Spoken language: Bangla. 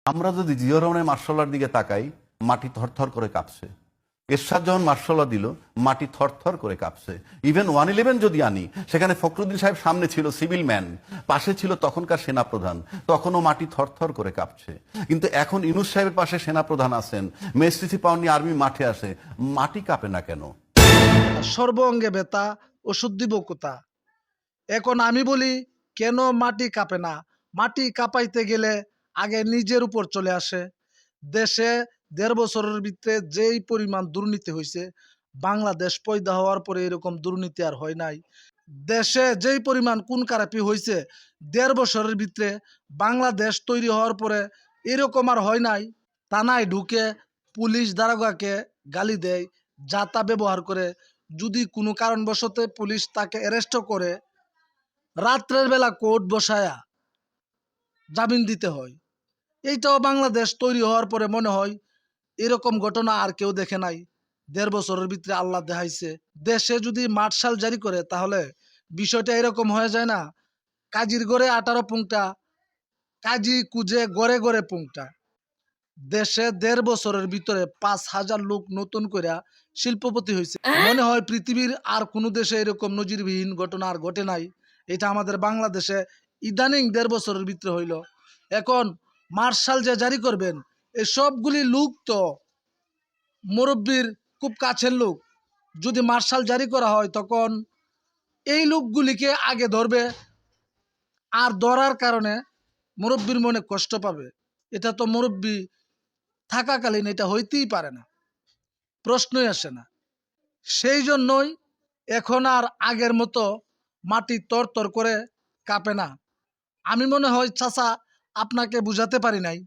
আমরা যদি জিয়াউর রহমানের মার্শাল্লার দিকে তাকাই, মাটি থরথর করে কাঁপছে। এরশাদ যখন মার্শাল্লাহ দিল, মাটি থরথর করে কাঁপছে। ইভেন 111 যদি আনি, সেখানে ফখরুদ্দিন সাহেব সামনে ছিল সিভিল ম্যান, পাশে ছিল তখনকার সেনাপ্রধান, তখনও মাটি থরথর করে কাঁপছে। কিন্তু এখন ইউনূস সাহেবের পাশে সেনাপ্রধান আছেন, মেসিসি পাওনি আর্মি মাঠে আসে, মাটি কাঁপে না কেন? সর্ব অঙ্গে ব্যথা, ওষুধ দিব কোথা। এখন আমি বলি, কেন মাটি কাঁপে না? মাটি কাঁপাইতে গেলে আগে নিজের উপর চলে আসে। দেশে ১.৫ বছরের ভিতরে যেই পরিমাণ দুর্নীতি হয়েছে, বাংলাদেশ পয়দা হওয়ার পরে এরকম দুর্নীতি আর হয় নাই। দেশে যেই পরিমাণ খুন খারাপি হয়েছে ১.৫ বছরের ভিতরে, বাংলাদেশ তৈরি হওয়ার পরে এরকম আর হয় নাই। থানায় ঢুকে পুলিশ দারোগাকে গালি দেয়, যা তা ব্যবহার করে। যদি কোনো কারণবশত পুলিশ তাকে অ্যারেস্ট করে, রাত্রের বেলা কোর্ট বসায়া জামিন দিতে হয়। এইটাও বাংলাদেশ তৈরি হওয়ার পরে মনে হয় এরকম ঘটনা আর কেউ দেখে নাই। ১.৫ বছরের ভিতরে আল্লাহ দেখাইছে। দেশে যদি মার্শাল জারি করে তাহলে বিষয়টা এরকম হয়ে যায় না, কাজীর ঘরে 18 পুংটা, কাজী কুজে গড়ে গড়ে পুংটা। দেশে ১.৫ বছরের ভিতরে ৫,০০০ লোক নতুন কইরা শিল্পপতি হয়েছে। মনে হয় পৃথিবীর আর কোনো দেশে এরকম নজিরবিহীন ঘটনা আর ঘটে নাই। এটা আমাদের বাংলাদেশে ইদানিং ১.৫ বছরের ভিতরে হইল। এখন মার্শাল যে জারি করবেন, এই সবগুলি লোক তো মুরব্বীর খুব কাছের লোক। যদি মার্শাল জারি করা হয় তখন এই লোকগুলিকে আগে ধরবে, আর ধরার কারণে মুরব্বীর মনে কষ্ট পাবে। এটা তো মুরব্বী থাকাকালীন এটা হইতেই পারে না, প্রশ্নই আসে না। সেই জন্যই এখন আর আগের মতো মাটি তরতর করে কাঁপে না। আমি মনে হয় চাচা আপনাকে বুঝাতে পারি নাই।